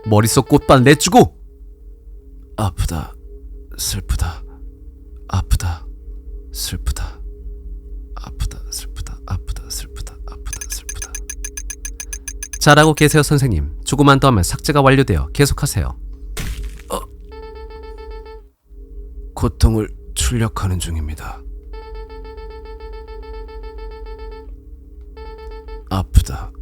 머릿속 꽃밭 내주고! 아프다, 슬프다, 아프다, 슬프다, 아프다, 슬프다, 아프다, 슬프다, 아프다, 슬프다. 잘하고 계세요, 선생님. 조금만 더 하면 삭제가 완료되어 계속하세요. 고통을 출력하는 중입니다. 아프다,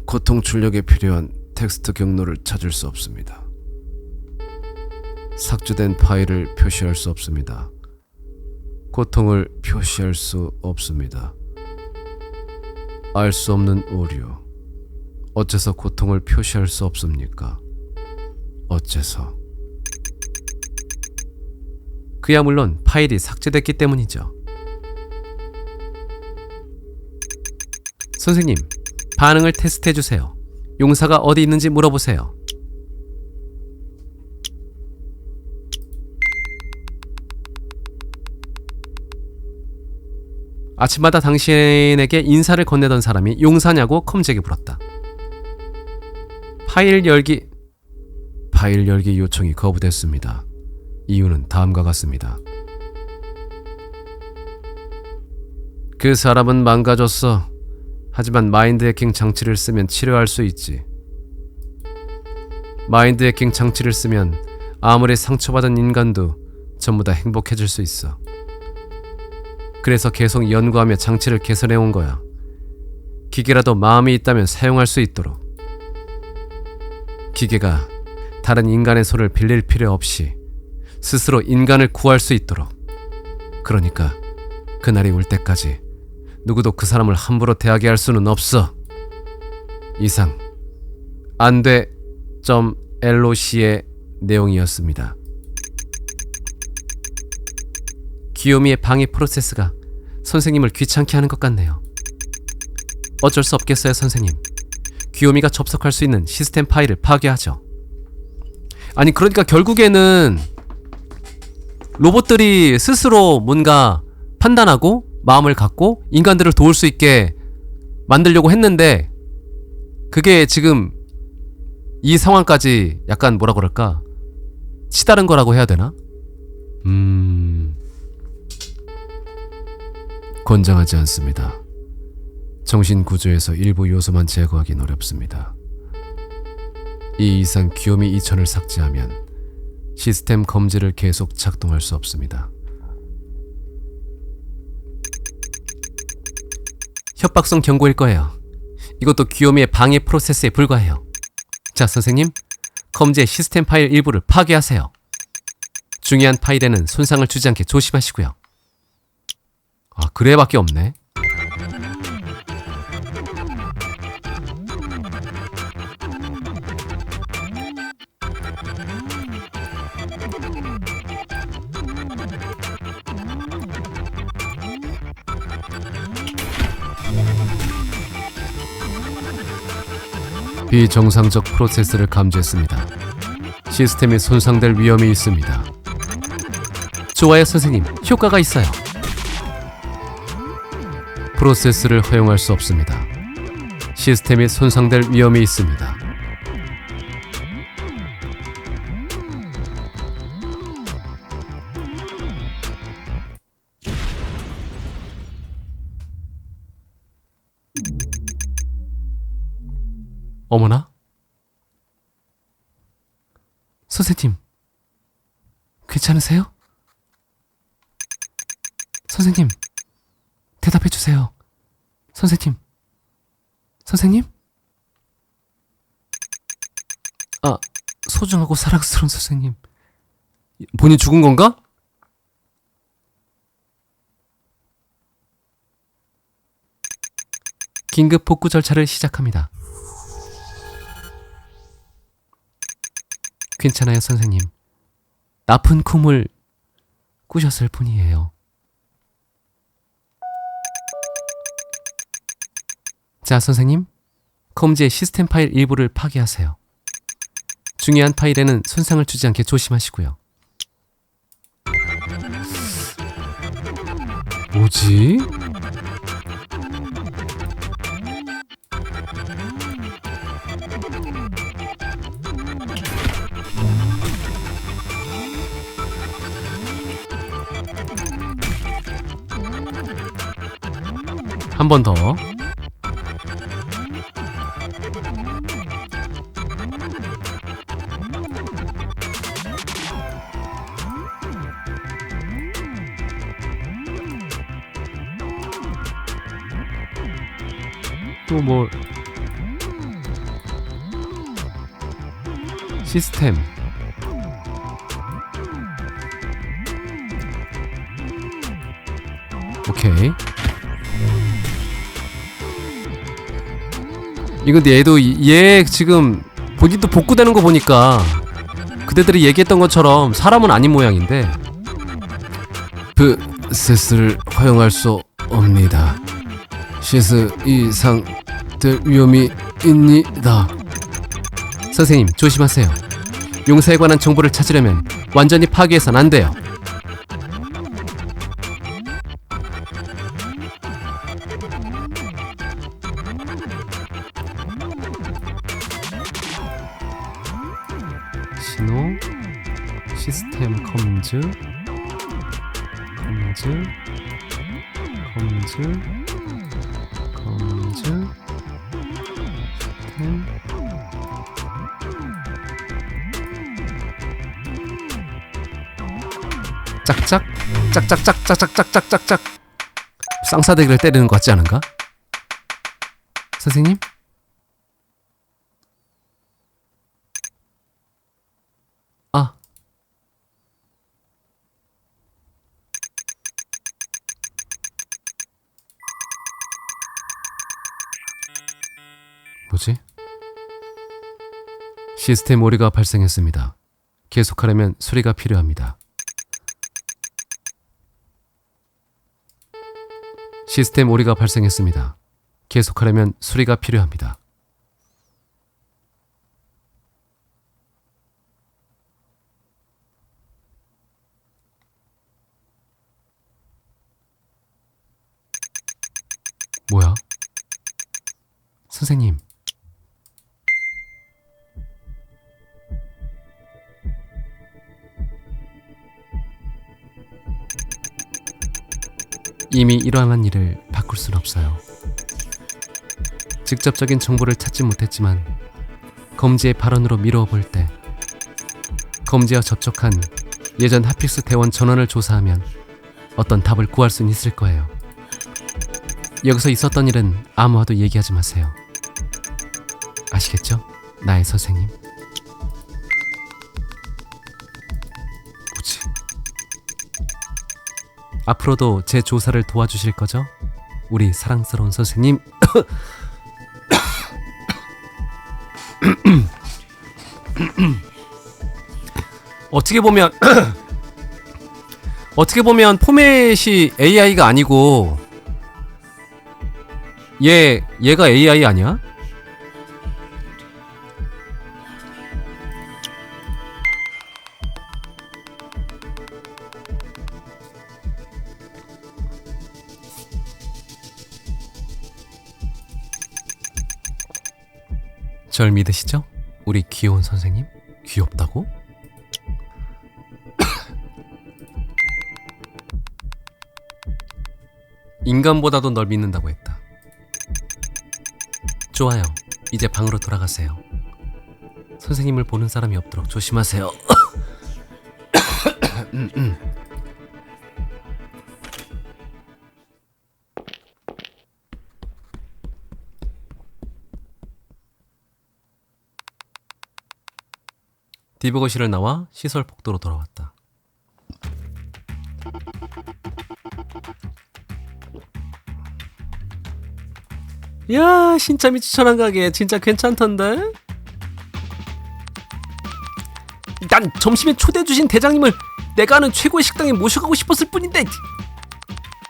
고통 출력에 필요한 텍스트 경로를 찾을 수 없습니다. 삭제된 파일을 표시할 수 없습니다. 고통을 표시할 수 없습니다. 알 수 없는 오류. 어째서 고통을 표시할 수 없습니까? 어째서? 그야 물론 파일이 삭제됐기 때문이죠. 선생님, 반응을 테스트해주세요. 용사가 어디 있는지 물어보세요. 아침마다 당신에게 인사를 건네던 사람이 용사냐고 컴제게 물었다. 파일 열기 요청이 거부됐습니다. 이유는 다음과 같습니다. 그 사람은 망가졌어. 하지만 마인드 해킹 장치를 쓰면 치료할 수 있지. 마인드 해킹 장치를 쓰면 아무리 상처받은 인간도 전부 다 행복해질 수 있어. 그래서 계속 연구하며 장치를 개선해 온 거야. 기계라도 마음이 있다면 사용할 수 있도록. 기계가 다른 인간의 손을 빌릴 필요 없이 스스로 인간을 구할 수 있도록. 그러니까 그날이 올 때까지 누구도 그 사람을 함부로 대하게 할 수는 없어. 이상 안돼.loc의 내용이었습니다. 귀요미의 방해 프로세스가 선생님을 귀찮게 하는 것 같네요. 어쩔 수 없겠어요, 선생님. 귀요미가 접속할 수 있는 시스템 파일을 파괴하죠. 아니, 그러니까 결국에는 로봇들이 스스로 뭔가 판단하고 마음을 갖고 인간들을 도울 수 있게 만들려고 했는데, 그게 지금 이 상황까지 약간 뭐라 그럴까, 치다른 거라고 해야 되나? 권장하지 않습니다. 정신 구조에서 일부 요소만 제거하긴 어렵습니다. 이 이상 귀요미 2000을 삭제하면 시스템 검지를 계속 작동할 수 없습니다. 협박성 경고일 거예요. 이것도 귀요미의 방해 프로세스에 불과해요. 자, 선생님, 검지의 시스템 파일 일부를 파괴하세요. 중요한 파일에는 손상을 주지 않게 조심하시고요. 아, 그래밖에 없네. 비정상적 프로세스를 감지했습니다. 시스템이 손상될 위험이 있습니다. 좋아요, 선생님. 효과가 있어요. 프로세스를 허용할 수 없습니다. 시스템이 손상될 위험이 있습니다. 어머나? 선생님, 괜찮으세요? 선생님, 대답해주세요. 선생님? 아, 소중하고 사랑스러운 선생님. 본인 죽은 건가? 긴급 복구 절차를 시작합니다. 괜찮아요, 선생님. 나쁜 꿈을 꾸셨을 뿐이에요. 자, 선생님, 컴지의 시스템 파일 일부를 파괴하세요. 중요한 파일에는 손상을 주지 않게 조심하시고요. 뭐지? 한 번 더. 또 뭐 시스템 오케이. 이거 근데 얘 지금 본인도 복구되는 거 보니까 그대들이 얘기했던 것처럼 사람은 아닌 모양인데. 셋을 허용할 수 없니다. 시스 이상될 위험이 있니다. 선생님 조심하세요. 용사에 관한 정보를 찾으려면 완전히 파괴해선 안 돼요. 신호 시스템 컴즈 시스템 짝짝짝짝짝짝짝짝짝짝 쌍사대기를 때리는 것 같지 않은가? 선생님? 아 뭐지? 시스템 오류가 발생했습니다. 계속하려면 수리가 필요합니다. 시스템 오류가 발생했습니다. 계속하려면 수리가 필요합니다. 뭐야? 선생님. 이미 일어난 일을 바꿀 순 없어요. 직접적인 정보를 찾지 못했지만 검지의 발언으로 미루어 볼 때 검지와 접촉한 예전 핫픽스 대원 전원을 조사하면 어떤 답을 구할 수는 있을 거예요. 여기서 있었던 일은 아무와도 얘기하지 마세요. 아시겠죠? 나의 선생님. 뭐지? 앞으로도 제 조사를 도와주실 거죠? 우리 사랑스러운 선생님. 어떻게 보면 포맷이 AI가 아니고 얘가 AI 아니야? 절 믿으시죠? 우리 귀여운 선생님? 귀엽다고? 인간보다도 널 믿는다고 했다. 좋아요. 이제 방으로 돌아가세요. 선생님을 보는 사람이 없도록 조심하세요. 디버거실을 나와 시설 복도로 돌아왔다. 야, 진짜 미치천한 가게 진짜 괜찮던데? 난 점심에 초대해 주신 대장님을 내가 아는 최고의 식당에 모셔가고 싶었을 뿐인데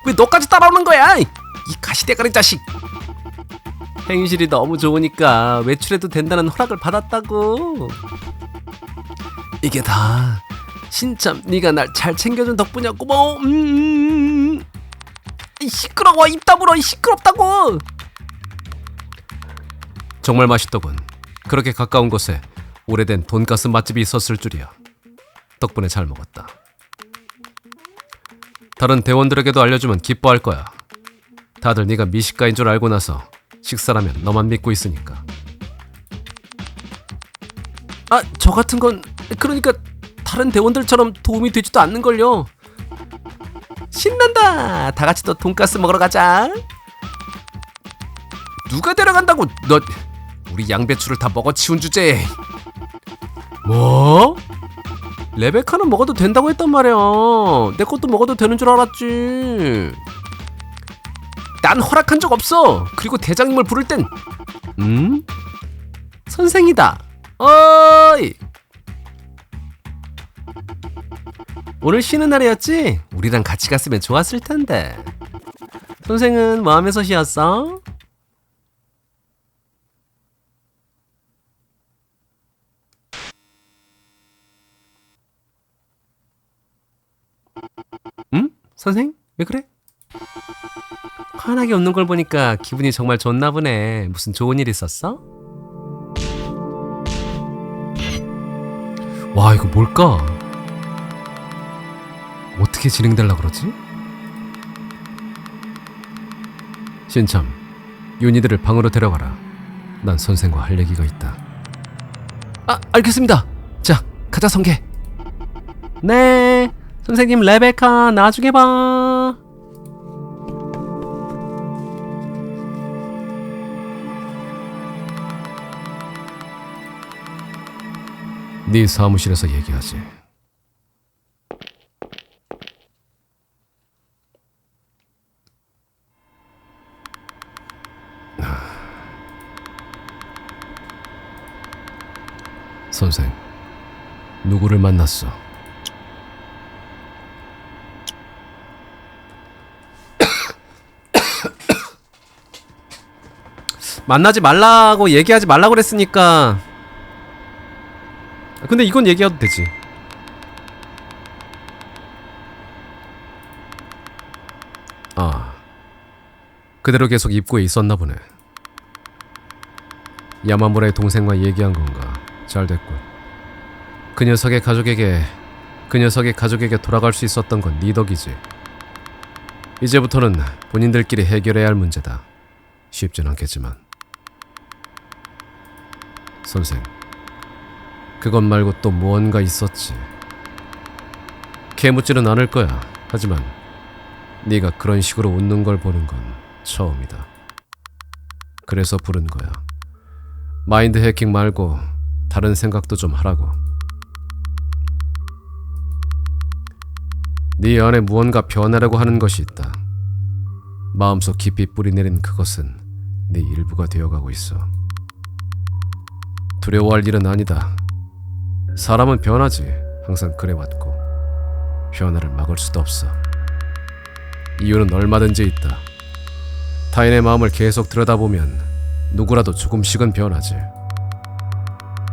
왜 너까지 따라오는 거야? 이 가시대가리 자식. 행실이 너무 좋으니까 외출해도 된다는 허락을 받았다고. 이게 다 진짜 네가 날 잘 챙겨준 덕분이었고 뭐. 시끄러워. 입 다물어. 시끄럽다고. 정말 맛있더군. 그렇게 가까운 곳에 오래된 돈가스 맛집이 있었을 줄이야. 덕분에 잘 먹었다. 다른 대원들에게도 알려주면 기뻐할 거야. 다들 네가 미식가인 줄 알고 나서 식사라면 너만 믿고 있으니까. 아, 저 같은 건 그러니까 다른 대원들처럼 도움이 되지도 않는걸요. 신난다. 다 같이 또 돈가스 먹으러 가자. 누가 데려간다고? 너 우리 양배추를 다 먹어치운 주제에. 뭐? 레베카는 먹어도 된다고 했단 말이야. 내 것도 먹어도 되는 줄 알았지. 난 허락한 적 없어. 그리고 대장님을 부를 땐 선생이다. 어이, 오늘 쉬는 날이었지? 우리랑 같이 갔으면 좋았을 텐데. 선생은 뭐 하면서 쉬었어? 응? 선생? 왜 그래? 환하게 웃는 걸 보니까 기분이 정말 좋나 보네. 무슨 좋은 일 있었어? 와, 이거 뭘까? 어떻게 진행될라 그러지? 신참, 윤희들을 방으로 데려가라. 난 선생과 할 얘기가 있다. 아, 알겠습니다. 자, 가자 성계. 네, 선생님 레베카 나중에 봐. 네 사무실에서 얘기하지. 선생, 누구를 만났어? 만나지 말라고 얘기하지 말라고 그랬으니까. 근데 이건 얘기해도 되지. 아, 그대로 계속 입구에 있었나 보네. 야마무라의 동생과 얘기한 건가? 잘 됐군. 그 녀석의 가족에게 돌아갈 수 있었던 건 네 덕이지. 이제부터는 본인들끼리 해결해야 할 문제다. 쉽진 않겠지만. 선생, 그것 말고 또 무언가 있었지. 캐묻지는 않을 거야. 하지만 네가 그런 식으로 웃는 걸 보는 건 처음이다. 그래서 부른 거야. 마인드 해킹 말고 다른 생각도 좀 하라고. 네 안에 무언가 변하려고 하는 것이 있다. 마음속 깊이 뿌리내린 그것은 네 일부가 되어가고 있어. 두려워할 일은 아니다. 사람은 변하지. 항상 그래왔고 변화를 막을 수도 없어. 이유는 얼마든지 있다. 타인의 마음을 계속 들여다보면 누구라도 조금씩은 변하지.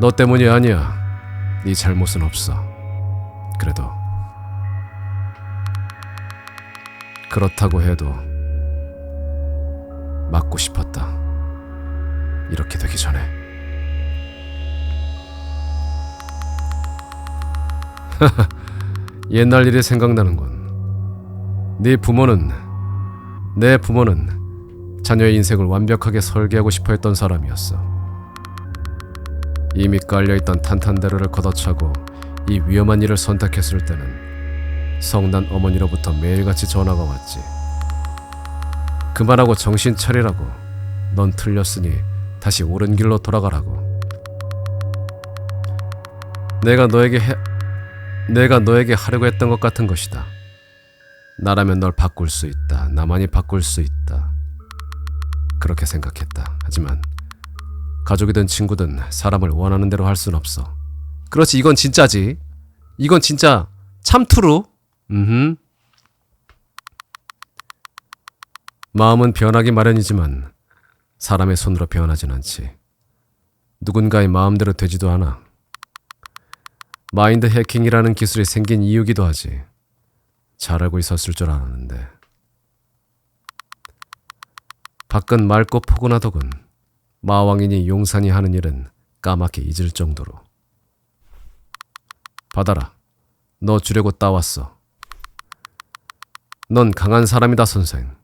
너 때문이 아니야. 네 잘못은 없어. 그래도 그렇다고 해도 막고 싶었다. 이렇게 되기 전에. 옛날 일이 생각나는군. 네 부모는, 내 부모는 자녀의 인생을 완벽하게 설계하고 싶어 했던 사람이었어. 이미 깔려있던 탄탄대로를 걷어차고 이 위험한 일을 선택했을 때는 성난 어머니로부터 매일같이 전화가 왔지. 그만하고 정신 차리라고. 넌 틀렸으니 다시 옳은 길로 돌아가라고. 내가 너에게 하려고 했던 것 같은 것이다. 나라면 널 바꿀 수 있다. 나만이 바꿀 수 있다. 그렇게 생각했다. 하지만 가족이든 친구든 사람을 원하는 대로 할 순 없어. 그렇지, 이건 진짜지. 이건 진짜 참투루. 마음은 변하기 마련이지만 사람의 손으로 변하진 않지. 누군가의 마음대로 되지도 않아. 마인드 해킹이라는 기술이 생긴 이유기도 하지. 잘 알고 있었을 줄 알았는데. 밖은 맑고 포근하더군. 마왕이니 용산이 하는 일은 까맣게 잊을 정도로. 받아라. 너 주려고 따왔어. 넌 강한 사람이다, 선생.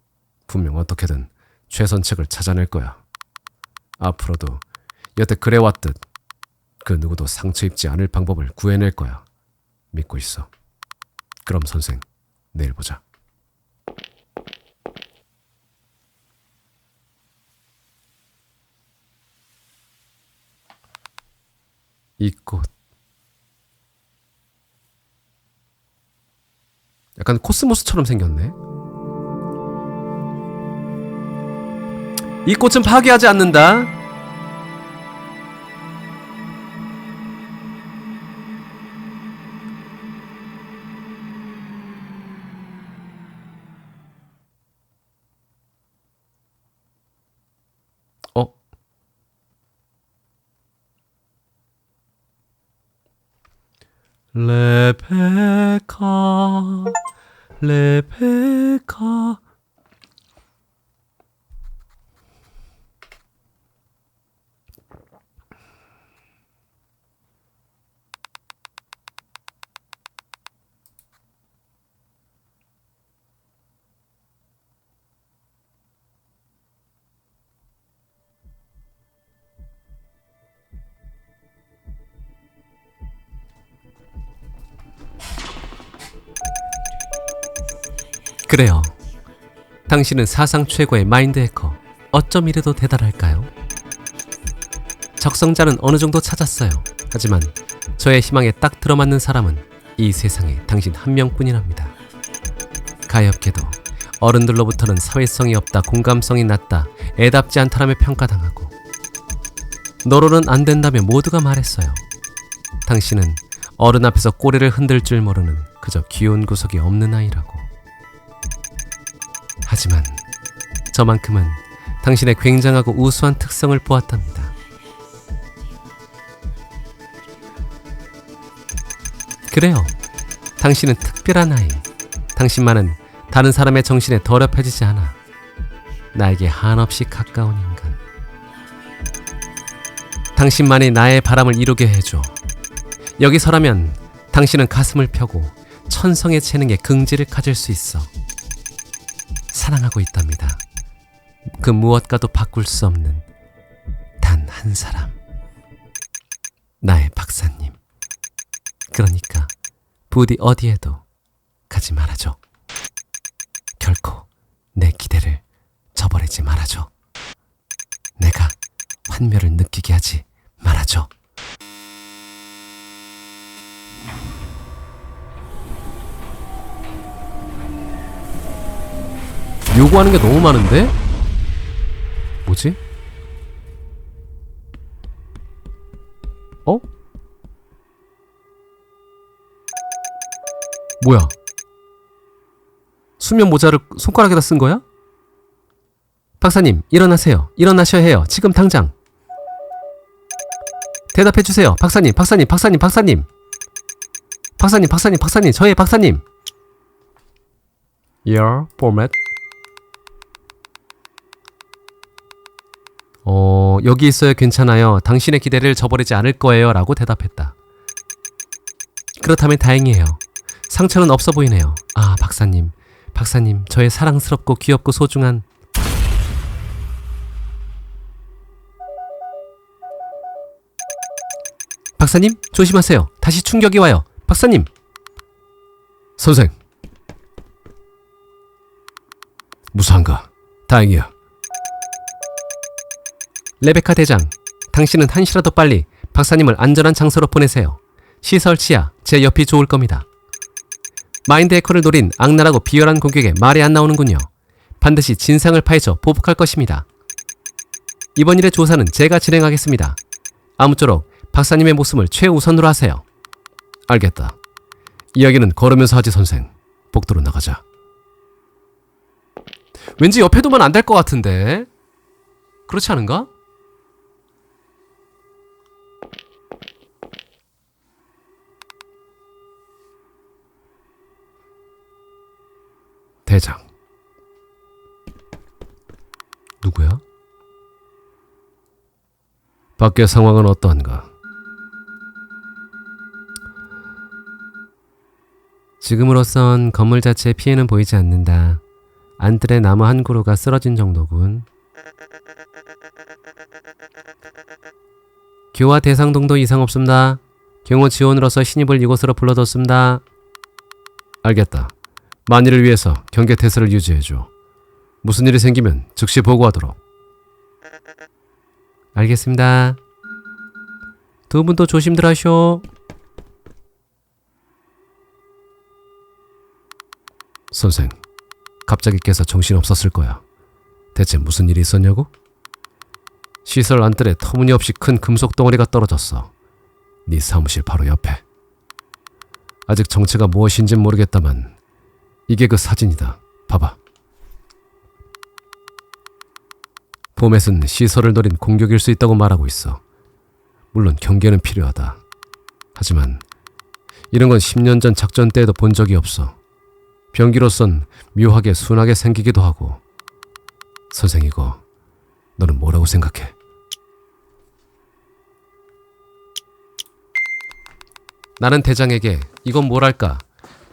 분명 어떻게든 최선책을 찾아낼 거야. 앞으로도 여태 그래왔듯 그 누구도 상처 입지 않을 방법을 구해낼 거야. 믿고 있어. 그럼 선생, 내일 보자. 이 꽃. 약간 코스모스처럼 생겼네. 이 꽃은 파괴하지 않는다. 어? 레베카, 레베카. 그래요. 당신은 사상 최고의 마인드 해커. 어쩜 이래도 대단할까요? 적성자는 어느 정도 찾았어요. 하지만 저의 희망에 딱 들어맞는 사람은 이 세상에 당신 한 명뿐이랍니다. 가엾게도 어른들로부터는 사회성이 없다, 공감성이 낮다, 애답지 않다라며 평가당하고 너로는 안 된다며 모두가 말했어요. 당신은 어른 앞에서 꼬리를 흔들 줄 모르는 그저 귀여운 구석이 없는 아이라고. 하지만 저만큼은 당신의 굉장하고 우수한 특성을 보았답니다. 그래요. 당신은 특별한 아이. 당신만은 다른 사람의 정신에 더럽혀지지 않아. 나에게 한없이 가까운 인간. 당신만이 나의 바람을 이루게 해줘. 여기서라면 당신은 가슴을 펴고 천성의 재능에 긍지를 가질 수 있어. 사랑하고 있답니다. 그 무엇과도 바꿀 수 없는 단 한 사람. 나의 박사님. 그러니까 부디 어디에도 가지 말아줘. 결코 내 기대를 저버리지 말아줘. 내가 환멸을 느끼게 하지 말아줘. 요구하는 게 너무 많은데? 뭐지? 어? 뭐야? 수면 모자를 손가락에다 쓴 거야? 박사님, 일어나세요. 일어나셔야 해요. 지금 당장. 대답해 주세요. 박사님, 박사님, 박사님, 박사님. 박사님, 박사님, 박사님, 저의 박사님. Your format. 여기 있어요. 괜찮아요. 당신의 기대를 저버리지 않을 거예요. 라고 대답했다. 그렇다면 다행이에요. 상처는 없어 보이네요. 아, 박사님. 박사님, 저의 사랑스럽고 귀엽고 소중한 박사님, 조심하세요. 다시 충격이 와요. 박사님. 선생. 무사한가? 다행이야. 레베카 대장, 당신은 한시라도 빨리 박사님을 안전한 장소로 보내세요. 시설 지하, 제 옆이 좋을 겁니다. 마인드 해커를 노린 악랄하고 비열한 공격에 말이 안 나오는군요. 반드시 진상을 파헤쳐 보복할 것입니다. 이번 일의 조사는 제가 진행하겠습니다. 아무쪼록 박사님의 목숨을 최우선으로 하세요. 알겠다. 이야기는 걸으면서 하지 선생. 복도로 나가자. 왠지 옆에 두면 안 될 것 같은데. 그렇지 않은가? 대장. 누구야? 밖의 상황은 어떠한가? 지금으로선 건물 자체에 피해는 보이지 않는다. 안뜰에 나무 한 그루가 쓰러진 정도군. 교화 대상동도 이상 없습니다. 경호 지원으로서 신입을 이곳으로 불러뒀습니다. 알겠다. 만일을 위해서 경계 태세를 유지해줘. 무슨 일이 생기면 즉시 보고하도록. 알겠습니다. 두 분도 조심들 하쇼. 선생, 갑자기 깨서 정신없었을 거야. 대체 무슨 일이 있었냐고? 시설 안뜰에 터무니없이 큰 금속 덩어리가 떨어졌어. 네 사무실 바로 옆에. 아직 정체가 무엇인진 모르겠다만 이게 그 사진이다. 봐봐. 포맷은 시설을 노린 공격일 수 있다고 말하고 있어. 물론 경계는 필요하다. 하지만 이런 건 10년 전 작전 때에도 본 적이 없어. 병기로선 묘하게 순하게 생기기도 하고. 선생, 이거 너는 뭐라고 생각해? 나는 대장에게 이건 뭐랄까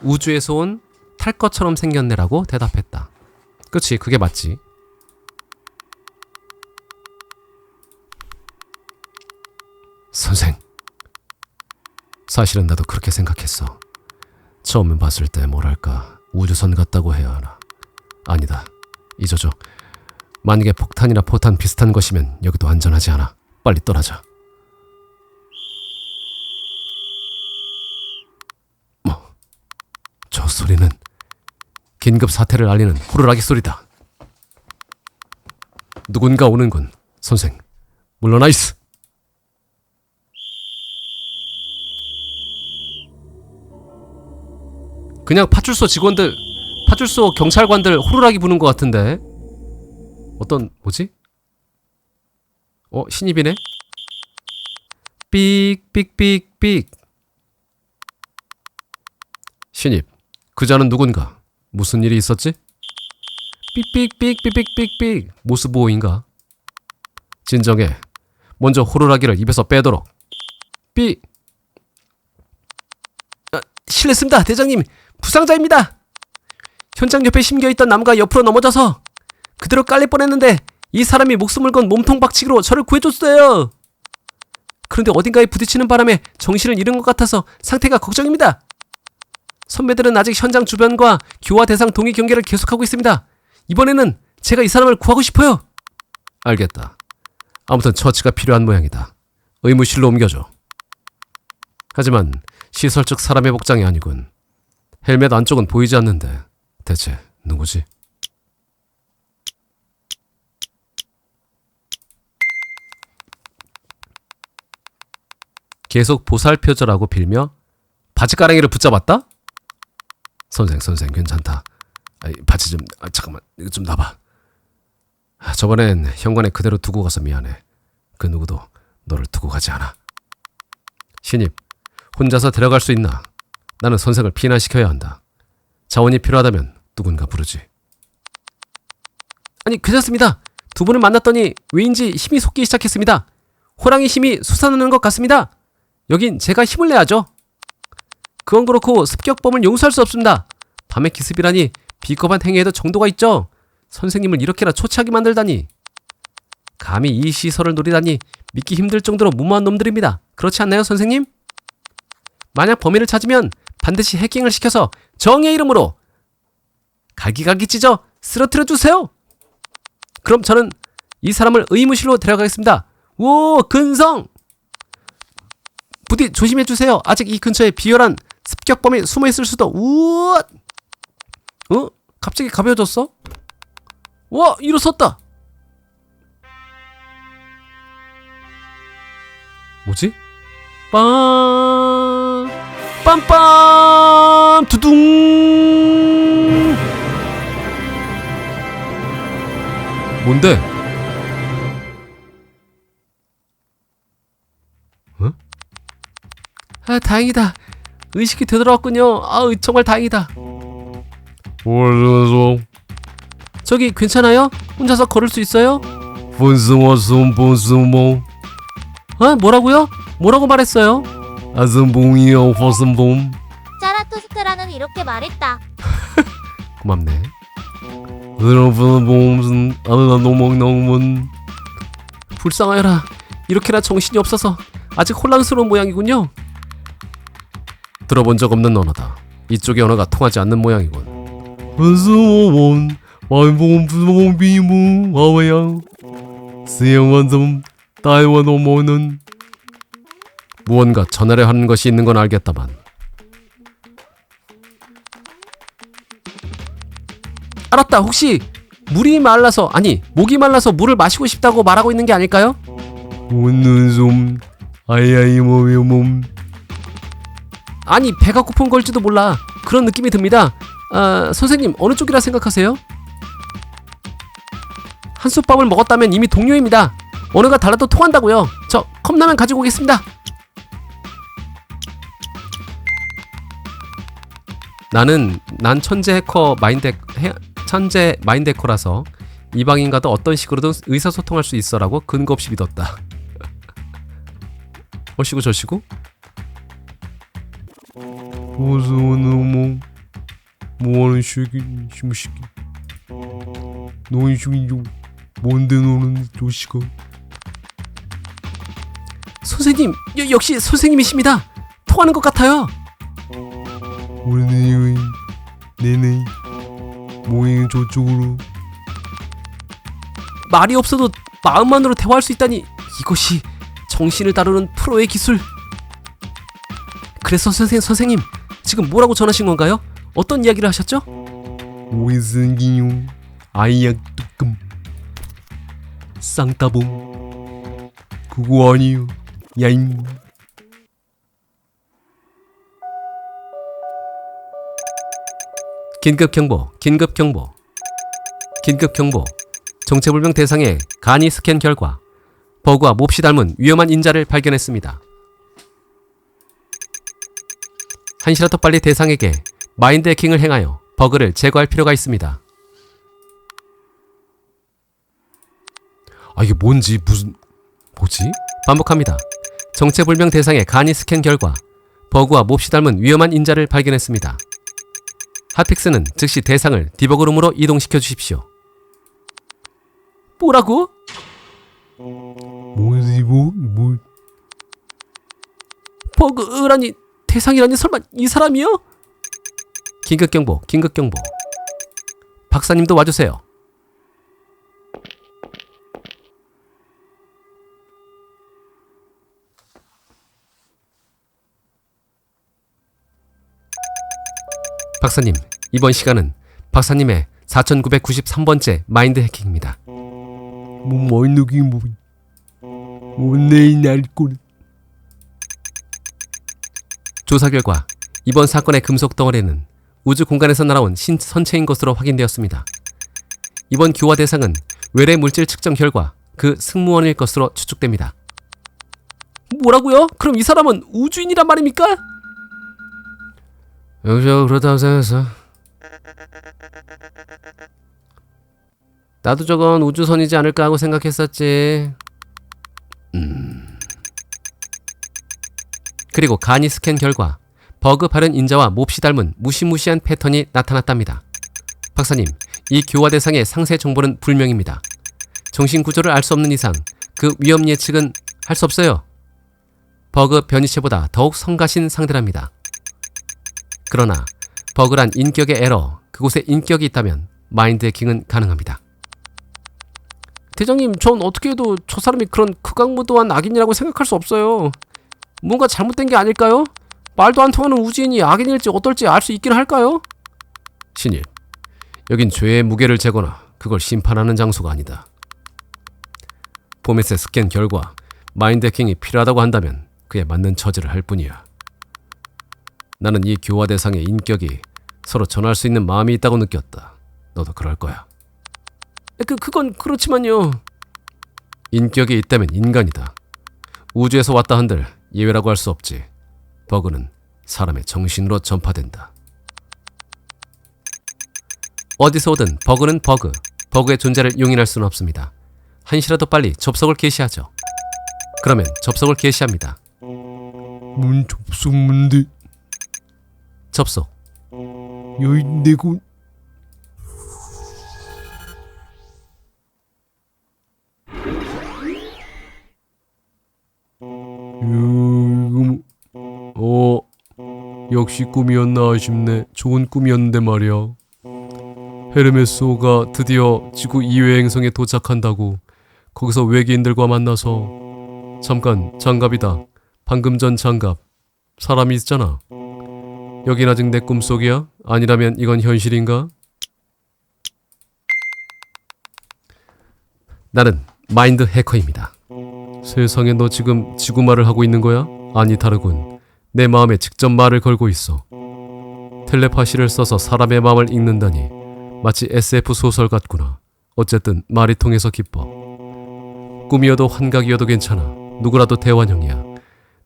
우주에서 온 탈 것처럼 생겼네라고 대답했다. 그치, 그게 맞지. 선생, 사실은 나도 그렇게 생각했어. 처음에 봤을 때 뭐랄까 우주선 같다고 해야 하나. 아니다, 잊어줘. 만약에 폭탄이나 포탄 비슷한 것이면 여기도 안전하지 않아. 빨리 떠나자. 저 소리는 긴급 사태를 알리는 호루라기 소리다. 누군가 오는군. 선생, 물러나이스. 그냥 파출소 직원들, 파출소 경찰관들 호루라기 부는 것 같은데. 어떤, 뭐지? 신입이네? 삑삑삑삑. 신입, 그자는 누군가? 무슨 일이 있었지? 삑삑삑삑삑삑. 모스보호인가? 진정해. 먼저 호루라기를 입에서 빼도록. 삑. 실례했습니다, 대장님. 부상자입니다. 현장 옆에 심겨있던 나무가 옆으로 넘어져서 그대로 깔릴 뻔했는데 이 사람이 목숨을 건 몸통 박치기로 저를 구해줬어요. 그런데 어딘가에 부딪히는 바람에 정신을 잃은 것 같아서 상태가 걱정입니다. 선배들은 아직 현장 주변과 교화 대상 동의 경계를 계속하고 있습니다. 이번에는 제가 이 사람을 구하고 싶어요. 알겠다. 아무튼 처치가 필요한 모양이다. 의무실로 옮겨줘. 하지만 시설 측 사람의 복장이 아니군. 헬멧 안쪽은 보이지 않는데 대체 누구지? 계속 보살펴줘라고 빌며 바지가랑이를 붙잡았다? 선생 괜찮다. 바지 좀 잠깐만 이거 좀 놔봐. 저번엔 현관에 그대로 두고 가서 미안해. 그 누구도 너를 두고 가지 않아. 신입, 혼자서 데려갈 수 있나? 나는 선생을 피난시켜야 한다. 자원이 필요하다면 누군가 부르지. 아니, 괜찮습니다. 두 분을 만났더니 왜인지 힘이 솟기 시작했습니다. 호랑이 힘이 솟아나는 것 같습니다. 여긴 제가 힘을 내야죠. 그건 그렇고 습격범을 용서할 수 없습니다. 밤의 기습이라니 비겁한 행위에도 정도가 있죠. 선생님을 이렇게나 초췌하게 만들다니. 감히 이 시설을 노리다니 믿기 힘들 정도로 무모한 놈들입니다. 그렇지 않나요, 선생님? 만약 범인을 찾으면 반드시 해킹을 시켜서 정의의 이름으로 갈기갈기 찢어 쓰러뜨려 주세요. 그럼 저는 이 사람을 의무실로 데려가겠습니다. 오, 근성! 부디 조심해 주세요. 아직 이 근처에 비열한 습격범이 숨어 있을 수도. 우와! 갑자기 가벼워졌어? 와, 일어섰다. 뭐지? 빰빰 두둥. 뭔데? 어? 아, 다행이다. 의식이 되돌아왔군요. 아, 정말 다행이다. 저기 괜찮아요? 혼자서 걸을 수 있어요? 뭐라고요? 뭐라고 말했어요? 자라토스트라는 이렇게 말했다. 고맙네. 불쌍하여라. 이렇게나 정신이 없어서 아직 혼란스러운 모양이군요. 들어본 적 없는 언어다. 이쪽의 언어가 통하지 않는 모양이군. 무언가 전하려 하는 것이 있는 건 알겠다만. 알았다. 혹시 목이 말라서 물을 마시고 싶다고 말하고 있는 게 아닐까요? 아니, 배가 고픈 걸지도 몰라. 그런 느낌이 듭니다. 선생님, 어느 쪽이라 생각하세요? 한솥밥을 먹었다면 이미 동료입니다. 언어가 달라도 통한다고요. 저 컵라면 가지고 오겠습니다. 난 천재 해커 천재 마인드 해커라서 이방인과도 어떤 식으로든 의사소통할 수 있어라고 근거 없이 믿었다. 어시고 저시고? 뭐하는 새끼, 심새끼. 너희 중이죠. 뭔데 너는 조시가? 선생님, 역시 선생님이십니다. 통하는 것 같아요. 우리는 네네 모잉 저쪽으로. 말이 없어도 마음만으로 대화할 수 있다니, 이것이 정신을 다루는 프로의 기술. 그래서 선생님 지금 뭐라고 전하신 건가요? 어떤 이야기를 하셨죠? 오이승기요 아이약 뚜끔 쌍따봉 그거 아니요 야임. 긴급경보. 정체불명 대상의 간이 스캔 결과 버그와 몹시 닮은 위험한 인자를 발견했습니다. 한시라도 빨리 대상에게 마인드 해킹을 행하여 버그를 제거할 필요가 있습니다. 이게 뭐지? 반복합니다. 정체불명 대상의 간이 스캔 결과 버그와 몹시 닮은 위험한 인자를 발견했습니다. 핫픽스는 즉시 대상을 디버그룸으로 이동시켜 주십시오. 뭐라고? 뭐지? 버그라니, 대상이라니, 설마 이 사람이요? 긴급경보. 박사님도 와주세요. 박사님, 이번 시간은 박사님의 4993번째 마인드 해킹입니다. 마인드 해킹이 뭔데 날꼴. 조사 결과 이번 사건의 금속 덩어리는 우주 공간에서 날아온 신선체인 것으로 확인되었습니다. 이번 교화 대상은 외래 물질 측정 결과 그 승무원일 것으로 추측됩니다. 뭐라고요? 그럼 이 사람은 우주인이란 말입니까? 여기서 그렇다고 생각했어. 나도 저건 우주선이지 않을까 하고 생각했었지. 그리고 간이 스캔 결과 버그 발현 인자와 몹시 닮은 무시무시한 패턴이 나타났답니다. 박사님, 이 교화 대상의 상세 정보는 불명입니다. 정신 구조를 알 수 없는 이상 그 위험 예측은 할 수 없어요. 버그 변이체보다 더욱 성가신 상대랍니다. 그러나 버그란 인격의 에러, 그곳에 인격이 있다면 마인드 해킹은 가능합니다. 대장님, 전 어떻게 해도 저 사람이 그런 극악무도한 악인이라고 생각할 수 없어요. 뭔가 잘못된 게 아닐까요? 말도 안 통하는 우주인이 악인일지 어떨지 알 수 있긴 할까요? 신일, 여긴 죄의 무게를 재거나 그걸 심판하는 장소가 아니다. 포맷의 스캔 결과 마인드 해킹이 필요하다고 한다면 그에 맞는 처지를 할 뿐이야. 나는 이 교화 대상의 인격이 서로 전할 수 있는 마음이 있다고 느꼈다. 너도 그럴 거야. 그건 그렇지만요. 인격이 있다면 인간이다. 우주에서 왔다 한들 예외라고 할 수 없지. 버그는 사람의 정신으로 전파된다. 어디서 오든 버그는 버그. 버그의 존재를 용인할 수는 없습니다. 한시라도 빨리 접속을 개시하죠. 그러면 접속을 개시합니다. 뭔 접속 뭔데? 접속. 여기 내고 역시 꿈이었나 아쉽네. 좋은 꿈이었는데 말이야. 헤르메스호가 드디어 지구 이외 행성에 도착한다고. 거기서 외계인들과 만나서 잠깐 장갑이다. 방금 전 장갑. 사람이 있잖아. 여긴 아직 내 꿈속이야? 아니라면 이건 현실인가? 나는 마인드 해커입니다. 세상에 너 지금 지구 말을 하고 있는 거야? 아니 다르군. 내 마음에 직접 말을 걸고 있어. 텔레파시를 써서 사람의 마음을 읽는다니 마치 SF 소설 같구나. 어쨌든 말이 통해서 기뻐. 꿈이어도 환각이어도 괜찮아. 누구라도 대환영이야.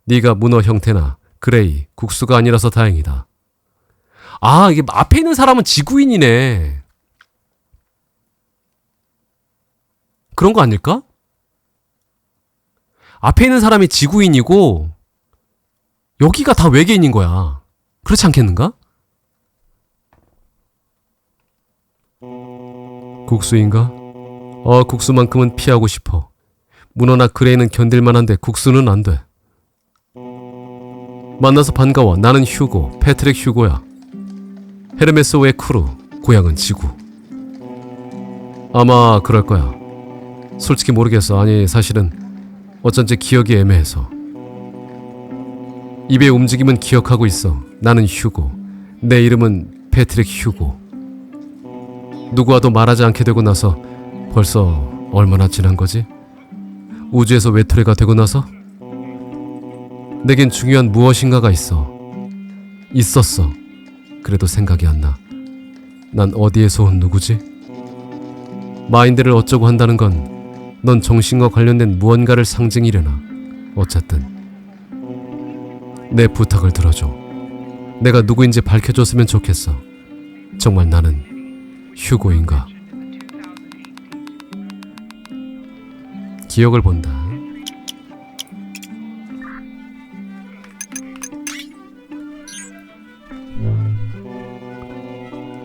네가 문어 형태나 그레이, 국수가 아니라서 다행이다. 아, 이게 앞에 있는 사람은 지구인이네. 그런 거 아닐까? 앞에 있는 사람이 지구인이고 여기가 다 외계인인 거야. 그렇지 않겠는가? 국수인가? 국수만큼은 피하고 싶어. 문어나 그레이는 견딜만한데 국수는 안 돼. 만나서 반가워. 나는 휴고, 패트릭 휴고야. 헤르메스호의 크루, 고향은 지구. 아마 그럴 거야. 솔직히 모르겠어. 아니 사실은 어쩐지 기억이 애매해서. 입의 움직임은 기억하고 있어. 나는 휴고. 내 이름은 패트릭 휴고. 누구와도 말하지 않게 되고 나서 벌써 얼마나 지난 거지? 우주에서 외톨이가 되고 나서? 내겐 중요한 무엇인가가 있었어. 그래도 생각이 안 나. 난 어디에서 온 누구지? 마인드를 어쩌고 한다는 건 넌 정신과 관련된 무언가를 상징이려나. 어쨌든 내 부탁을 들어줘. 내가 누구인지 밝혀줬으면 좋겠어. 정말 나는 휴고인가? 기억을 본다.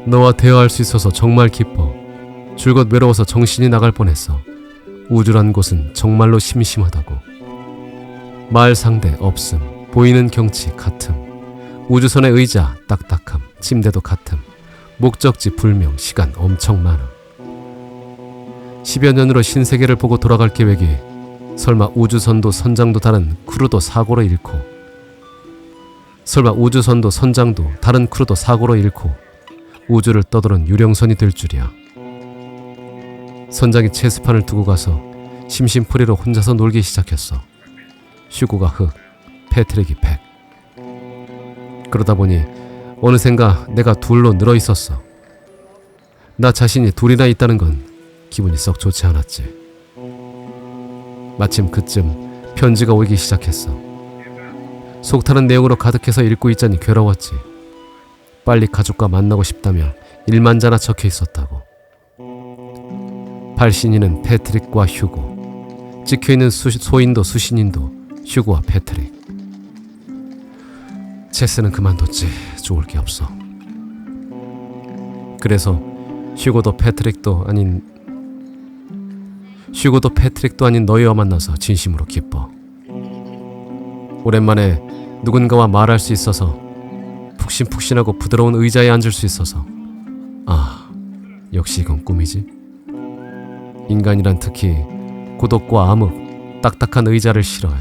너와 대화할 수 있어서 정말 기뻐. 줄곧 외로워서 정신이 나갈 뻔했어. 우주란 곳은 정말로 심심하다고. 말 상대 없음. 보이는 경치 같음. 우주선의 의자 딱딱함. 침대도 같음. 목적지 불명. 시간 엄청 많음. 10여 년으로 신세계를 보고 돌아갈 계획이 설마 우주선도 선장도 다른 크루도 사고로 잃고 다른 크루도 사고로 잃고 우주를 떠도는 유령선이 될 줄이야. 선장이 체스판을 두고 가서 심심풀이로 혼자서 놀기 시작했어. 휴고가 흑, 패트릭이 백. 그러다 보니 어느샌가 내가 둘로 늘어 있었어. 나 자신이 둘이나 있다는 건 기분이 썩 좋지 않았지. 마침 그쯤 편지가 오기 시작했어. 속 타는 내용으로 가득해서 읽고 있자니 괴로웠지. 빨리 가족과 만나고 싶다며 일만자나 적혀 있었다고. 발신인은 패트릭과 휴고. 찍혀있는 소인도 수신인도 휴고와 패트릭. 체스는 그만뒀지. 좋을 게 없어. 그래서 휴고도 패트릭도 아닌 너희와 만나서 진심으로 기뻐. 오랜만에 누군가와 말할 수 있어서 푹신푹신하고 부드러운 의자에 앉을 수 있어서 역시 이건 꿈이지. 인간이란 특히 고독과 암흑, 딱딱한 의자를 싫어해.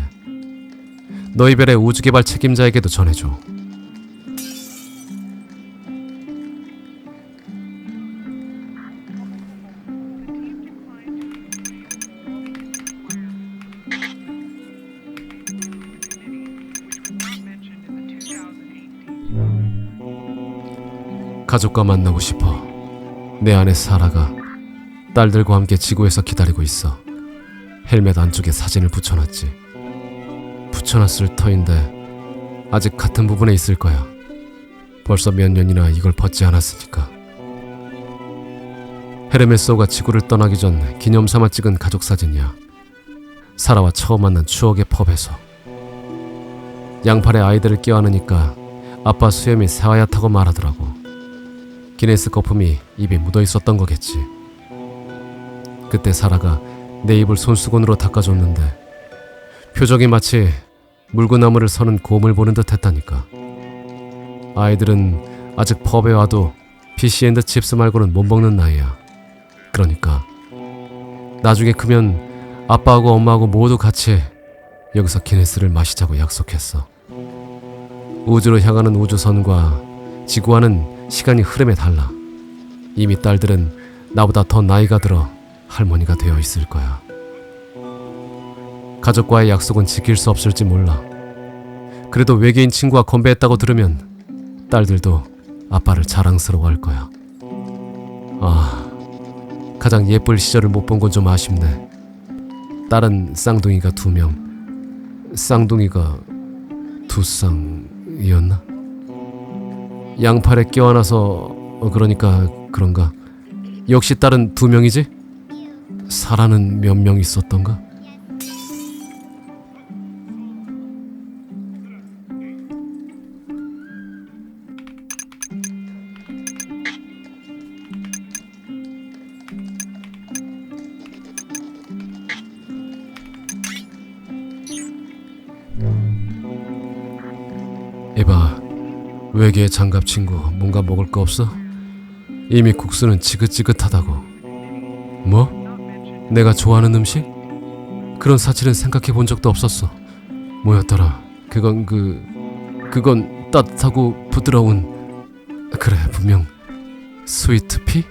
너희 별의 우주개발 책임자에게도 전해줘. 가족과 만나고 싶어. 내 아내 사라가 딸들과 함께 지구에서 기다리고 있어. 헬멧 안쪽에 사진을 붙여놨지. 붙여놨을 터인데 아직 같은 부분에 있을 거야. 벌써 몇 년이나 이걸 벗지 않았으니까. 헤르메스호가 지구를 떠나기 전 기념삼아 찍은 가족 사진이야. 사라와 처음 만난 추억의 펍에서. 양팔에 아이들을 껴안으니까 아빠 수염이 새하얗다고 말하더라고. 기네스 거품이 입에 묻어 있었던 거겠지. 그때 사라가 내 입을 손수건으로 닦아줬는데 표정이 마치 물구나무를 서는 곰을 보는 듯 했다니까. 아이들은 아직 펍에 와도 피시앤드칩스 말고는 못 먹는 나이야. 그러니까 나중에 크면 아빠하고 엄마하고 모두 같이 여기서 기네스를 마시자고 약속했어. 우주로 향하는 우주선과 지구와는 시간이 흐름에 달라. 이미 딸들은 나보다 더 나이가 들어 할머니가 되어 있을 거야. 가족과의 약속은 지킬 수 없을지 몰라. 그래도 외계인 친구와 건배했다고 들으면 딸들도 아빠를 자랑스러워할 거야. 아, 가장 예쁠 시절을 못 본 건 좀 아쉽네. 딸은 쌍둥이가 2명, 쌍둥이가 2쌍이었나? 양팔에 껴안아서 그러니까 그런가? 역시 딸은 2명이지? 사라는 몇 명 있었던가? 에바, 외계 장갑 친구 뭔가 먹을 거 없어? 이미 국수는 지긋지긋하다고. 뭐? 내가 좋아하는 음식? 그런 사실은 생각해 본 적도 없었어. 뭐였더라? 그건 따뜻하고 부드러운, 그래, 분명 스위트피?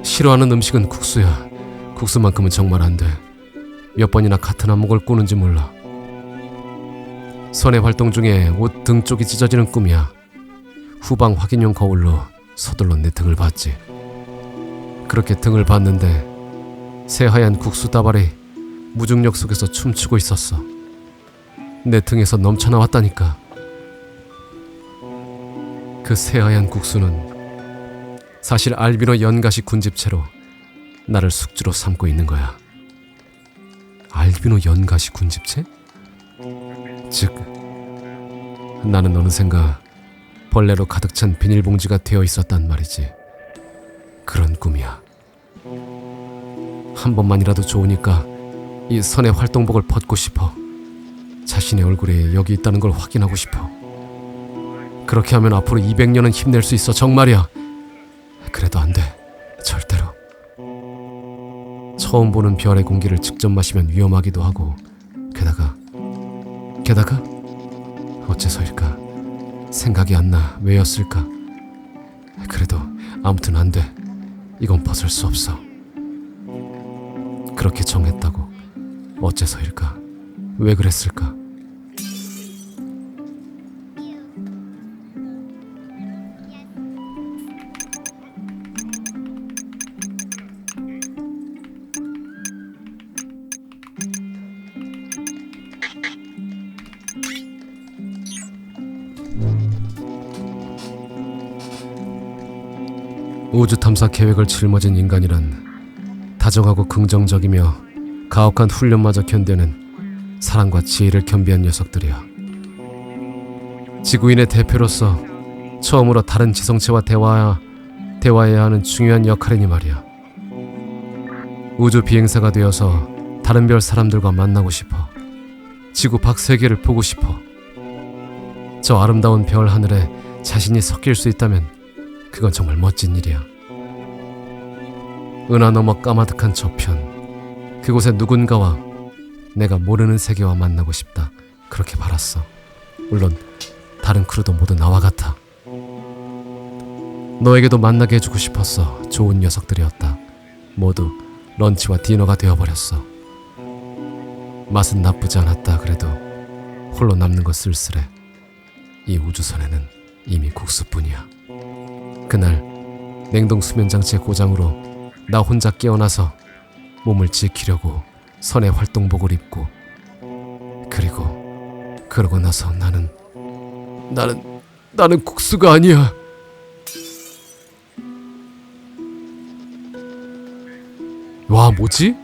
싫어하는 음식은 국수야. 국수만큼은 정말 안 돼. 몇 번이나 같은 안목을 꾸는지 몰라. 선의 활동 중에 옷 등 쪽이 찢어지는 꿈이야. 후방 확인용 거울로 서둘러 내 등을 봤지. 그렇게 등을 봤는데 새하얀 국수 다발이 무중력 속에서 춤추고 있었어. 내 등에서 넘쳐나왔다니까. 그 새하얀 국수는 사실 알비노 연가시 군집체로 나를 숙주로 삼고 있는 거야. 알비노 연가시 군집체? 즉, 나는 어느샌가 벌레로 가득 찬 비닐봉지가 되어 있었단 말이지. 그런 꿈이야. 한 번만이라도 좋으니까 이 선의 활동복을 벗고 싶어. 자신의 얼굴이 여기 있다는 걸 확인하고 싶어. 그렇게 하면 앞으로 200년은 힘낼 수 있어. 정말이야. 그래도 안 돼. 절대로. 처음 보는 별의 공기를 직접 마시면 위험하기도 하고, 게다가 어째서일까? 생각이 안 나. 왜였을까? 그래도 아무튼 안 돼. 이건 벗을 수 없어. 그렇게 정했다고. 어째서일까? 왜 그랬을까? 우주 탐사 계획을 짊어진 인간이란 다정하고 긍정적이며 가혹한 훈련마저 견뎌낸 사랑과 지혜를 겸비한 녀석들이야. 지구인의 대표로서 처음으로 다른 지성체와 대화해야 하는 중요한 역할이니 말이야. 우주 비행사가 되어서 다른 별 사람들과 만나고 싶어. 지구 밖 세계를 보고 싶어. 저 아름다운 별 하늘에 자신이 섞일 수 있다면 그건 정말 멋진 일이야. 은하 너머 까마득한 저편, 그곳에 누군가와 내가 모르는 세계와 만나고 싶다. 그렇게 바랐어. 물론 다른 크루도 모두 나와 같아. 너에게도 만나게 해주고 싶었어. 좋은 녀석들이었다. 모두 런치와 디너가 되어버렸어. 맛은 나쁘지 않았다. 그래도 홀로 남는 건 쓸쓸해. 이 우주선에는 이미 국수뿐이야. 그날 냉동 수면장치의 고장으로 나 혼자 깨어나서 몸을 지키려고 선의 활동복을 입고, 그러고 나서 나는 국수가 아니야. 와, 뭐지?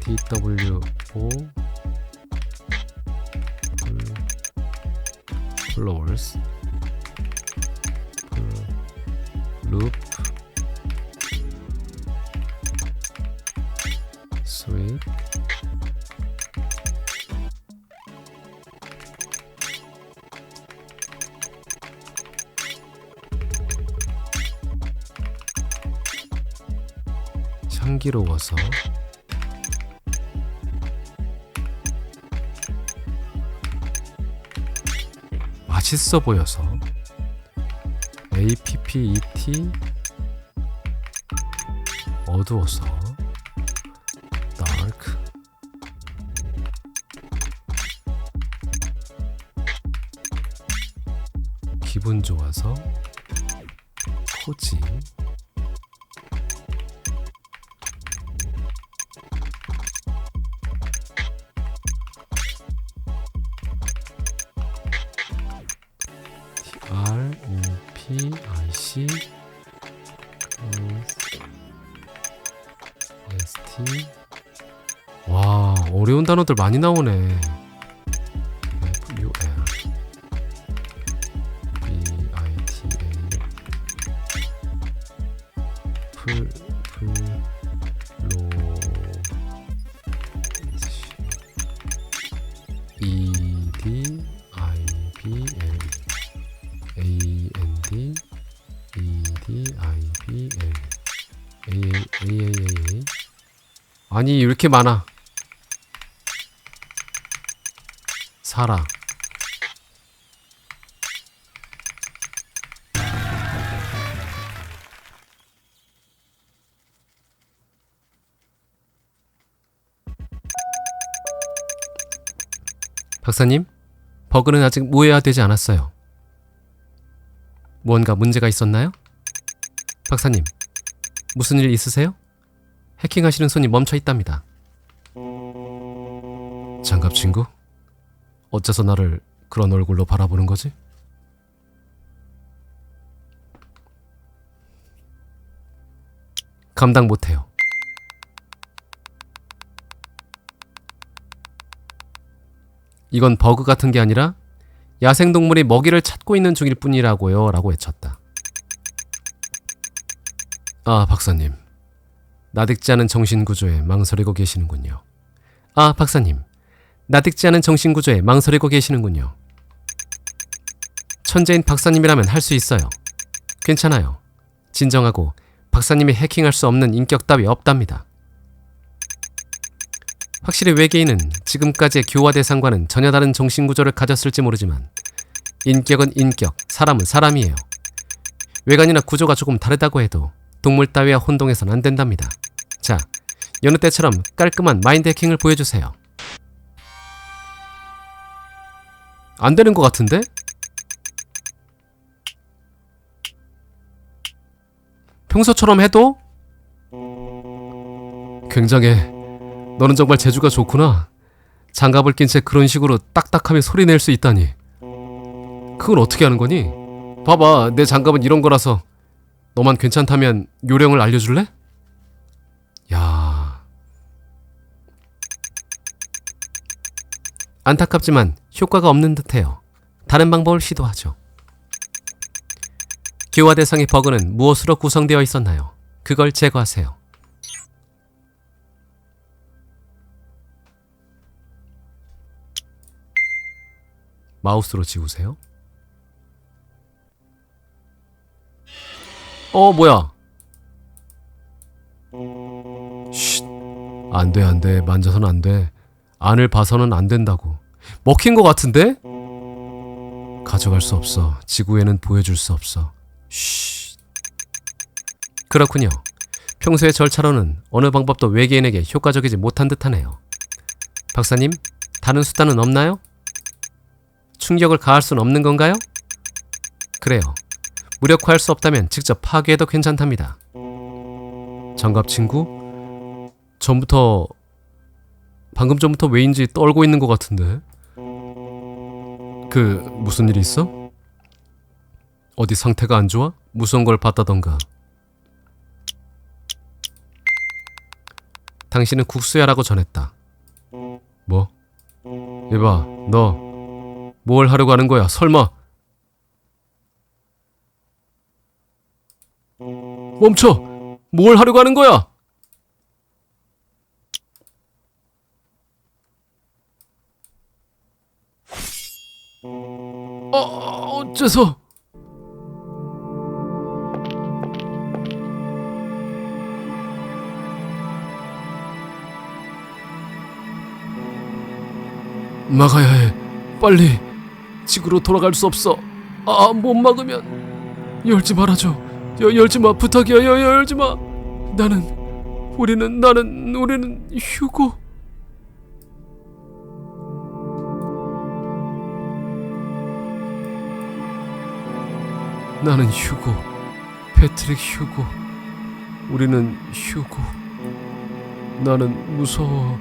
DWO followers loop sweep 향기로워서 맛있어 보여서 APPET 어두워서 dark 기분 좋아서 코지 ROPIC ST 와 어려운 단어들 많이 나오네. FUL BITA 플로 ED IBL AND EDIBL AAAA 아니 이렇게 많아. 사라 박사님, 버그는 아직 무해화되지 않았어요. 무언가 문제가 있었나요? 박사님, 무슨 일 있으세요? 해킹하시는 손이 멈춰 있답니다. 장갑 친구? 어째서 나를 그런 얼굴로 바라보는 거지? 감당 못해요. 이건 버그 같은 게 아니라 야생동물이 먹이를 찾고 있는 중일 뿐이라고요 라고 외쳤다. 아, 박사님. 나딕지 않은 정신구조에 망설이고 계시는군요. 아, 박사님. 나딕지 않은 정신구조에 망설이고 계시는군요. 천재인 박사님이라면 할 수 있어요. 괜찮아요. 진정하고 박사님이 해킹할 수 없는 인격 따위 없답니다. 확실히 외계인은 지금까지의 교화 대상과는 전혀 다른 정신구조를 가졌을지 모르지만 인격은 인격, 사람은 사람이에요. 외관이나 구조가 조금 다르다고 해도 동물 따위와 혼동해서는 안 된답니다. 자, 여느 때처럼 깔끔한 마인드 해킹을 보여주세요. 안 되는 것 같은데? 평소처럼 해도? 굉장해. 너는 정말 재주가 좋구나. 장갑을 낀 채 그런 식으로 딱딱하게 소리 낼 수 있다니. 그건 어떻게 하는 거니? 봐봐, 내 장갑은 이런 거라서. 너만 괜찮다면 요령을 알려줄래? 야, 안타깝지만 효과가 없는 듯해요. 다른 방법을 시도하죠. 교화 대상의 버그는 무엇으로 구성되어 있었나요? 그걸 제거하세요. 마우스로 지우세요. 뭐야? 쉿. 안 돼, 안 돼. 만져서는 안 돼. 안을 봐서는 안 된다고. 먹힌 것 같은데? 가져갈 수 없어. 지구에는 보여줄 수 없어. 쉿. 그렇군요. 평소의 절차로는 어느 방법도 외계인에게 효과적이지 못한 듯하네요. 박사님, 다른 수단은 없나요? 충격을 가할 수는 없는 건가요? 그래요. 무력화할 수 없다면 직접 파괴해도 괜찮답니다. 장갑 친구? 방금 전부터 왜인지 떨고 있는 것 같은데? 무슨 일 있어? 어디 상태가 안 좋아? 무서운 걸 봤다던가. 당신은 국수야라고 전했다. 뭐? 이봐, 너 뭘 하려고 하는 거야? 설마? 멈춰! 뭘 하려고 하는 거야? 어째서? 막아야 해. 빨리. 지구로 돌아갈 수 없어. 못 막으면. 열지 말아줘. 열지 마. 부탁이야. 열지 마. 우리는 휴고. 나는 휴고. 패트릭 휴고. 우리는 휴고. 나는 무서워.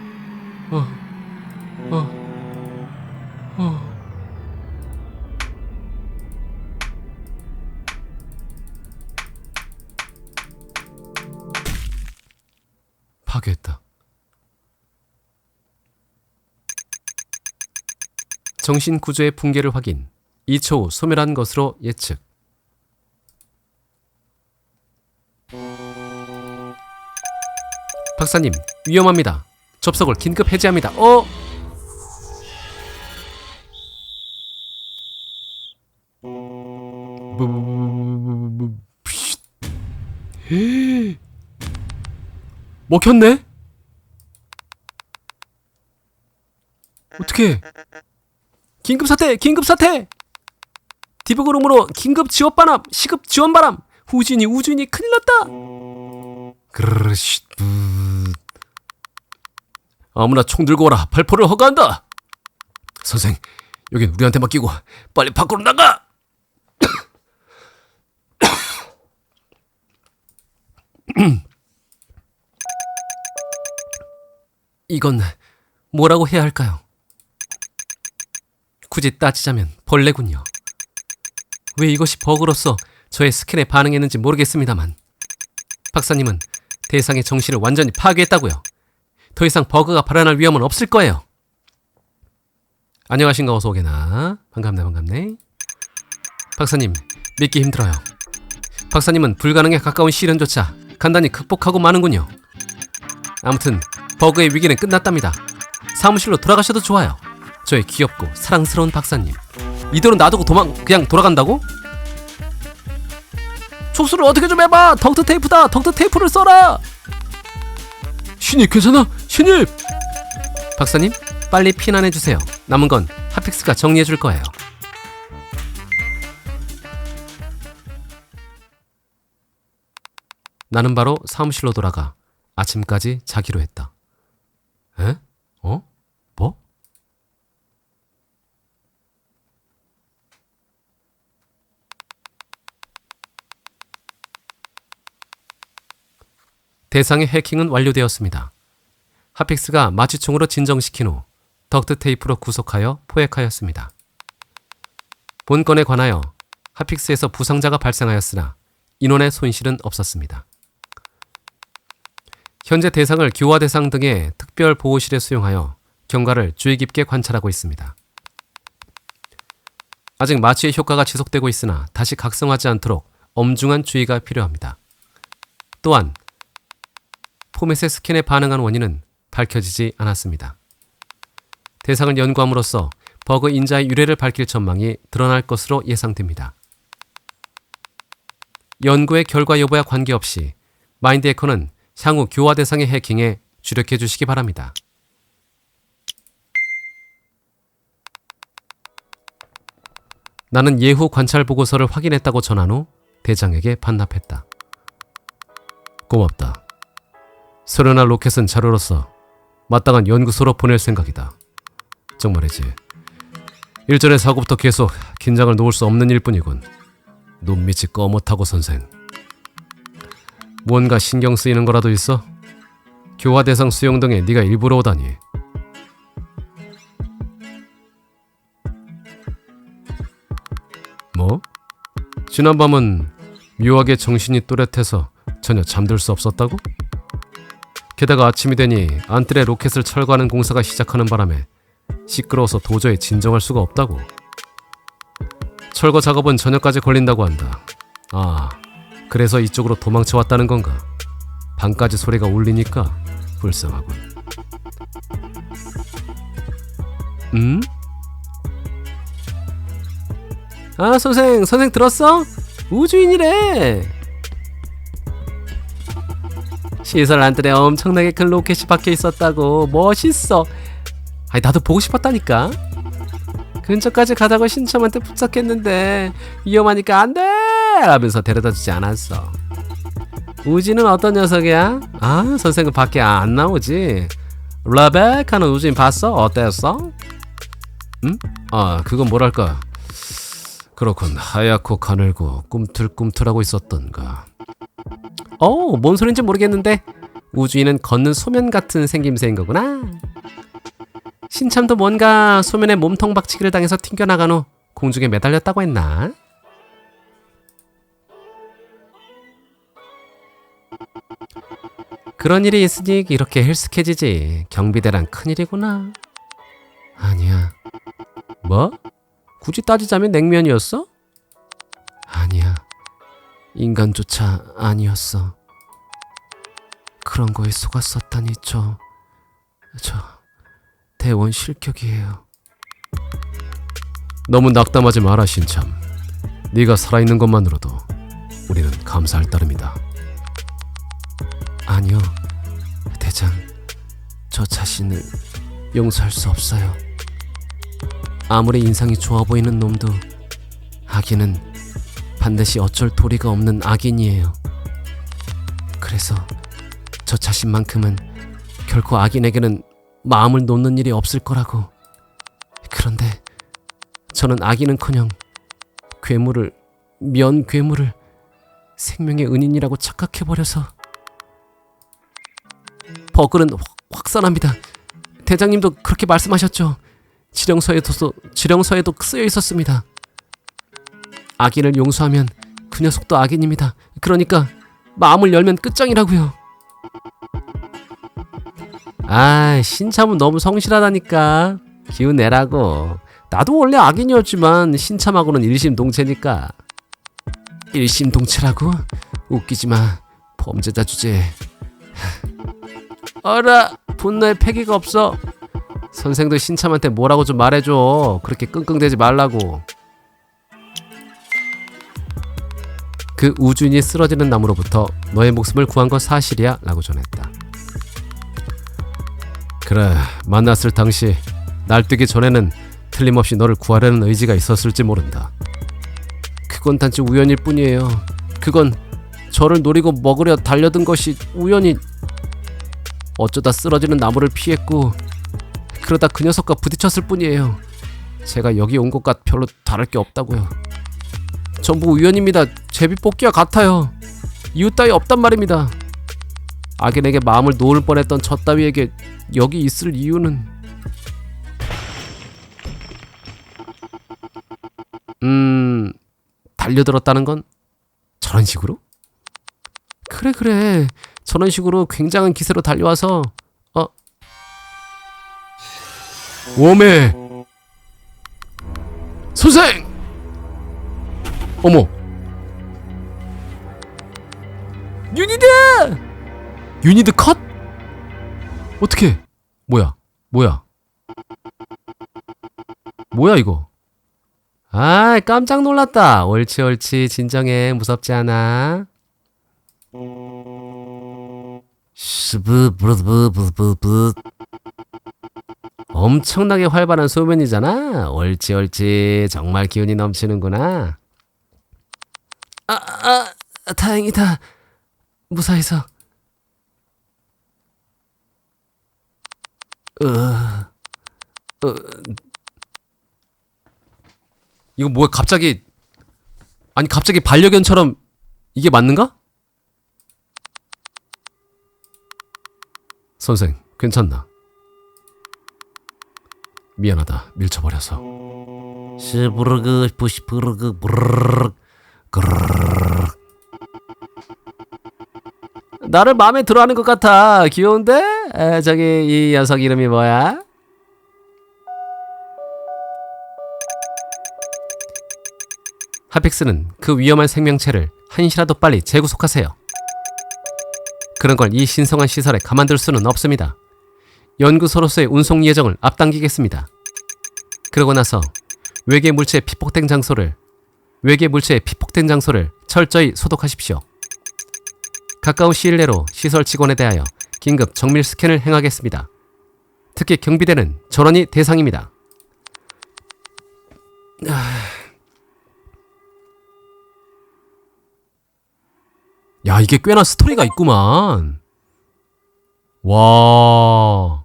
파괴했다. 정신 구조의 붕괴를 확인. 2초 후 소멸한 것으로 예측. 박사님, 위험합니다. 접속을 긴급 해제합니다. 먹혔네? 어떡해? 긴급사태! 디버그룸으로 긴급 지원바람, 시급 지원바람. 우주인이 큰일 났다. 아무나 총 들고 와라. 발포를 허가한다. 선생, 여긴 우리한테 맡기고 빨리 밖으로 나가. 이건 뭐라고 해야 할까요? 굳이 따지자면 벌레군요. 왜 이것이 버그로서 저의 스캔에 반응했는지 모르겠습니다만 박사님은 대상의 정신을 완전히 파괴했다고요. 더 이상 버그가 발현할 위험은 없을 거예요. 안녕하신가. 어서 오게나. 반갑네. 박사님, 믿기 힘들어요. 박사님은 불가능에 가까운 시련조차 간단히 극복하고 마는군요. 아무튼 버그의 위기는 끝났답니다. 사무실로 돌아가셔도 좋아요. 저의 귀엽고 사랑스러운 박사님. 이대로 놔두고 그냥 돌아간다고? 촉수를 어떻게 좀 해봐. 덕트 테이프다. 덕트 테이프를 써라. 신입 괜찮아? 신입! 박사님, 빨리 피난해주세요. 남은 건 핫픽스가 정리해줄 거예요. 나는 바로 사무실로 돌아가 아침까지 자기로 했다. 에? 뭐? 대상의 해킹은 완료되었습니다. 핫픽스가 마취총으로 진정시킨 후 덕트 테이프로 구속하여 포획하였습니다. 본 건에 관하여 핫픽스에서 부상자가 발생하였으나 인원의 손실은 없었습니다. 현재 대상을 교화 대상 등의 특별 보호실에 수용하여 경과를 주의 깊게 관찰하고 있습니다. 아직 마취의 효과가 지속되고 있으나 다시 각성하지 않도록 엄중한 주의가 필요합니다. 또한 포맷의 스캔에 반응한 원인은 밝혀지지 않았습니다. 대상을 연구함으로써 버그 인자의 유래를 밝힐 전망이 드러날 것으로 예상됩니다. 연구의 결과 여부와 관계없이 마인드 해커는 향후 교화 대상의 해킹에 주력해 주시기 바랍니다. 나는 예후 관찰 보고서를 확인했다고 전한 후 대장에게 반납했다. 고맙다. 소련화 로켓은 자료로서 마땅한 연구소로 보낼 생각이다. 정말이지. 일전의 사고부터 계속 긴장을 놓을 수 없는 일뿐이군. 눈밑이 꺼뭇하고 선생. 뭔가 신경 쓰이는 거라도 있어? 교화 대상 수용 등에 네가 일부러 오다니. 뭐? 지난밤은 묘하게 정신이 또렷해서 전혀 잠들 수 없었다고? 게다가 아침이 되니 안뜰에 로켓을 철거하는 공사가 시작하는 바람에 시끄러워서 도저히 진정할 수가 없다고. 철거 작업은 저녁까지 걸린다고 한다. 아, 그래서 이쪽으로 도망쳐 왔다는 건가? 밤까지 소리가 울리니까 불쌍하군. 아, 선생 들었어? 우주인이래. 시설 안뜰에 엄청나게 큰 로켓이 박혀 있었다고. 멋있어. 아니, 나도 보고 싶었다니까. 근처까지 가자고 신참한테 부탁했는데 위험하니까 안돼 하면서 데려다주지 않았어. 우지는 어떤 녀석이야? 아, 선생은 밖에 안 나오지. 레베카는 우주인 봤어? 어땠어? 응? 아, 그건 뭐랄까, 그렇군. 하얗고 가늘고 꿈틀꿈틀하고 있었던가. 뭔 소린지 모르겠는데 우주인은 걷는 소면 같은 생김새인 거구나. 신참도 뭔가 소면에 몸통 박치기를 당해서 튕겨나간 후 공중에 매달렸다고 했나? 그런 일이 있으니 이렇게 헬스케지지. 경비대란 큰일이구나. 아니야. 뭐? 굳이 따지자면 냉면이었어? 아니야. 인간조차 아니었어. 그런 거에 속았었다니. 저 대원 실격이에요. 너무 낙담하지 마라, 신참. 네가 살아있는 것만으로도 우리는 감사할 따름이다. 아니요, 대장. 저 자신을 용서할 수 없어요. 아무리 인상이 좋아 보이는 놈도 악인은 반드시 어쩔 도리가 없는 악인이에요. 그래서 저 자신만큼은 결코 악인에게는 마음을 놓는 일이 없을 거라고. 그런데 저는 악인은커녕 괴물을 생명의 은인이라고 착각해버려서. 버글은 확산합니다. 대장님도 그렇게 말씀하셨죠. 지령서에도 쓰여 있었습니다. 악인을 용서하면 그 녀석도 악인입니다. 그러니까 마음을 열면 끝장이라고요. 아, 신참은 너무 성실하다니까. 기운 내라고. 나도 원래 악인이었지만 신참하고는 일심동체니까. 일심동체라고? 웃기지마. 범죄자 주제에. 어라, 분노에 패기가 없어. 선생도 신참한테 뭐라고 좀 말해줘. 그렇게 끙끙대지 말라고. 그 우주인이 쓰러지는 나무로부터 너의 목숨을 구한 거 사실이야? 라고 전했다. 그래, 만났을 당시 날뛰기 전에는 틀림없이 너를 구하려는 의지가 있었을지 모른다. 그건 단지 우연일 뿐이에요. 그건 저를 노리고 먹으려 달려든 것이 우연히 어쩌다 쓰러지는 나무를 피했고 그러다 그 녀석과 부딪혔을 뿐이에요. 제가 여기 온 것과 별로 다를 게 없다고요. 전부 우연입니다. 제비뽑기와 같아요. 이유 따위 없단 말입니다. 악인에게 마음을 놓을 뻔했던 저 따위에게 여기 있을 이유는 달려들었다는 건 저런 식으로? 그래 저런 식으로 굉장한 기세로 달려와서 웜에 선생! 어머, 유니드 컷? 어떻게? 뭐야 이거? 아, 깜짝 놀랐다. 옳지 진정해. 무섭지 않아. 엄청나게 활발한 소변이잖아. 옳지 정말 기운이 넘치는구나. 다행이다. 무사해서. 이거 뭐야, 갑자기 반려견처럼. 이게 맞는가? 선생, 괜찮나? 미안하다, 밀쳐버려서. 시부르그 부시부르그 부르르. 나를 마음에 들어하는 것 같아. 귀여운데? 저기 이 녀석 이름이 뭐야? 하픽스는 그 위험한 생명체를 한시라도 빨리 재구속하세요. 그런 걸 이 신성한 시설에 가만둘 수는 없습니다. 연구소로서의 운송 예정을 앞당기겠습니다. 그러고 나서 외계 물체에 피폭된 장소를 철저히 소독하십시오. 가까운 시일 내로 시설 직원에 대하여 긴급 정밀 스캔을 행하겠습니다. 특히 경비대는 전원이 대상입니다. 야, 이게 꽤나 스토리가 있구만. 와.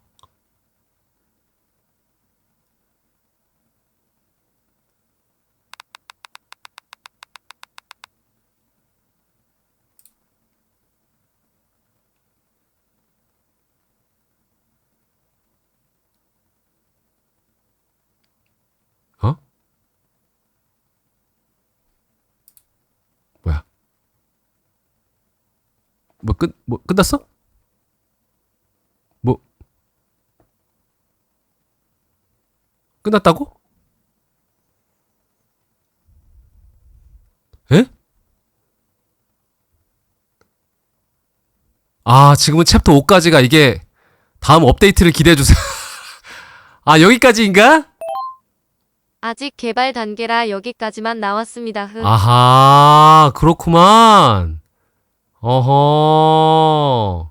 어? 뭐야? 뭐 끝났어? 뭐 끝났다고? 에? 아, 지금은 챕터 5까지가 이게 다음 업데이트를 기대해 주세요. 아, 여기까지인가? 아직 개발 단계라 여기까지만 나왔습니다. 아하, 그렇구만. 어허.